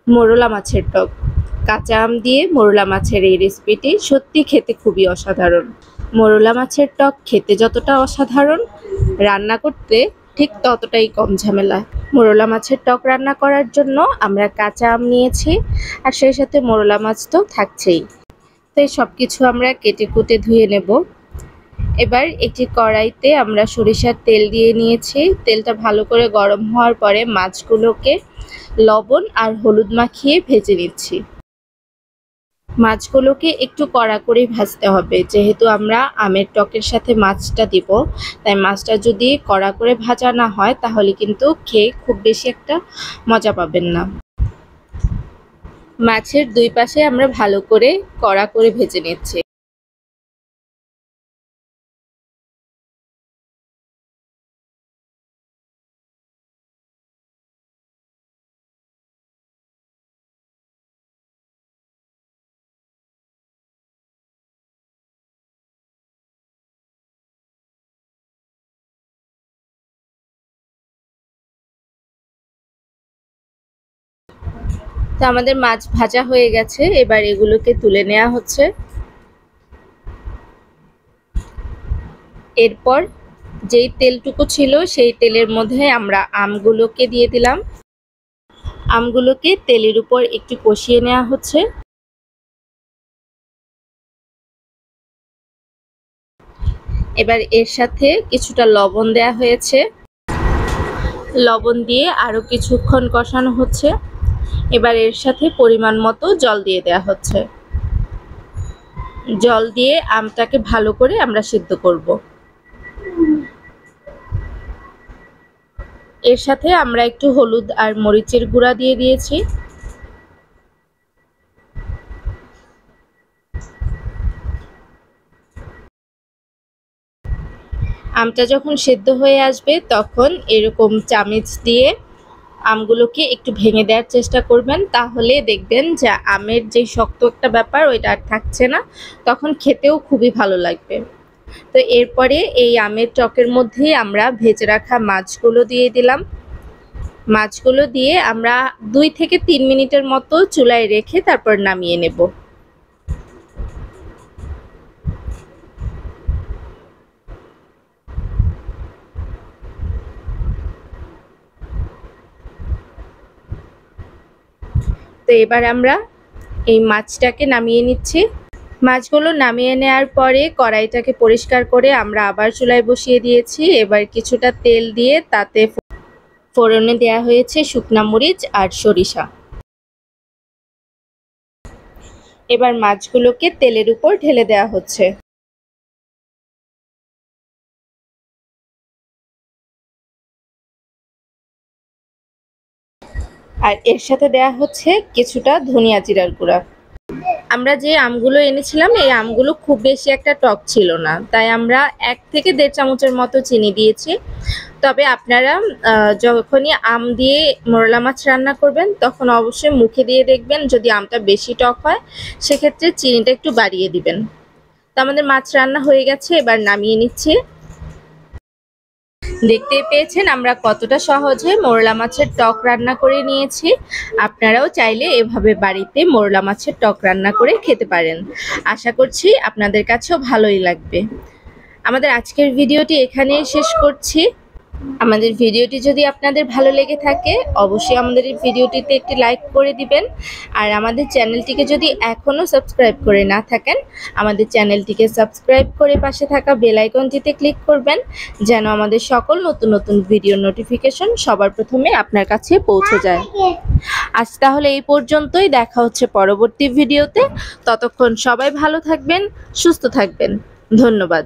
মোরলা মাছের টক। কাঁচা আম দিয়ে মোরলা মাছের এই রেসিপিটি সত্যি খেতে খুবই অসাধারণ। মোরলা মাছের টক খেতে যতটা অসাধারণ, রান্না করতে ঠিক ততটাই কম ঝামেলা। মোরলা মাছের টক রান্না করার জন্য আমরা কাঁচা আম নিয়েছি, আর সেই সাথে মোরলা মাছ তো থাকছেই। তো এই সব কিছু আমরা কেটে কুটে ধুয়ে নেব। এবার একটি কড়াইতে আমরা সরিষার তেল দিয়ে নিয়েছি। তেলটা ভালো করে গরম হওয়ার পরে মাছগুলোকে লবণ আর হলুদ মাখিয়ে ভেজে নিচ্ছি। মাছগুলোকে একটু কড়া করে ভাজতে হবে, যেহেতু আমরা আমের টকের সাথে মাছটা দিব, তাই মাছটা যদি কড়া করে ভাজা না হয় তাহলে কিন্তু খেয়ে খুব বেশি একটা মজা পাবেন না। মাছের দুই পাশে আমরা ভালো করে কড়া করে ভেজে নিচ্ছি। তো আমাদের মাছ ভাজা হয়ে গেছে, এবার এগুলোকে তুলে নেওয়া হচ্ছে। এরপর যেই তেলটুকু ছিল সেই তেলের মধ্যে আমরা আমগুলোকে দিয়ে দিলাম। আমগুলোকে তেলের উপর একটু কষিয়ে নেওয়া হচ্ছে। এবার এর সাথে কিছুটা লবণ দেয়া হয়েছে। লবণ দিয়ে আরো কিছুক্ষণ কষানো হচ্ছে। এবার এর সাথে পরিমাণ মতো জল দিয়ে দেওয়া হচ্ছে। জল দিয়ে আমটাকে ভালো করে আমরা সিদ্ধ করব। এর সাথে আমরা একটু হলুদ আর মরিচের গুঁড়া দিয়ে দিয়েছি। আমটা যখন সেদ্ধ হয়ে আসবে তখন এরকম চামচ দিয়ে আমগুলোকে একটু ভেঙে দেওয়ার চেষ্টা করবেন, তাহলে দেখবেন যে আমের যে শক্ত একটা ব্যাপার ওইটা আর থাকছে না, তখন খেতেও খুবই ভালো লাগবে। তো এরপরে এই আমের টকের মধ্যে আমরা ভেজে রাখা মাছগুলো দিয়ে দিলাম। মাছগুলো দিয়ে আমরা 2 থেকে 3 মিনিটের মতো চুলায় রেখে তারপর নামিয়ে নেব। তো এবার আমরা এই মাছটাকে নামিয়ে নিচ্ছি। মাছগুলো নামিয়ে নেওয়ার পরে কড়াইটাকে পরিষ্কার করে আমরা আবার চুলায় বসিয়ে দিয়েছি। এবার কিছুটা তেল দিয়ে তাতে ফোড়নে দেওয়া হয়েছে শুকনা মরিচ আর সরিষা। এবার মাছগুলোকে তেলের উপর ঢেলে দেওয়া হচ্ছে। আর এর সাথে দেওয়া হচ্ছে কিছুটা ধনিয়া জিরার গুঁড়া। আমরা যে আমগুলো এনেছিলাম এই আমগুলো খুব বেশি একটা টক ছিল না, তাই আমরা 1 থেকে 1.5 চামচের মতো চিনি দিয়েছি। তবে আপনারা যখনই আম দিয়ে মোরলা মাছ রান্না করবেন তখন অবশ্যই মুখে দিয়ে দেখবেন, যদি আমটা বেশি টক হয় সেক্ষেত্রে চিনিটা একটু বাড়িয়ে দিবেন। তো আমাদের মাছ রান্না হয়ে গেছে, এবার নামিয়ে নিচ্ছি। দেখতেই পেয়েছেন আমরা কতটা সহজে মোরলা মাছের টক রান্না করে নিয়েছি। আপনারাও চাইলে এভাবে বাড়িতে মোরলা মাছের টক রান্না করে খেতে পারেন। আশা করছি আপনাদের কাছেও ভালোই লাগবে। আমাদের আজকের ভিডিওটি এখানেই শেষ করছি। আমাদের ভিডিওটি যদি আপনাদের ভালো লেগে থাকে অবশ্যই আমাদের এই ভিডিওটিতে একটি লাইক করে দিবেন। আর আমাদের চ্যানেলটিকে যদি এখনও সাবস্ক্রাইব করে না থাকেন আমাদের চ্যানেলটিকে সাবস্ক্রাইব করে পাশে থাকা বেল আইকনটিতে ক্লিক করবেন, যেন আমাদের সকল নতুন নতুন ভিডিও নোটিফিকেশন সবার প্রথমে আপনার কাছে পৌঁছে যায়। আজ তাহলে এই পর্যন্তই, দেখা হচ্ছে পরবর্তী ভিডিওতে। ততক্ষণ সবাই ভালো থাকবেন, সুস্থ থাকবেন। ধন্যবাদ।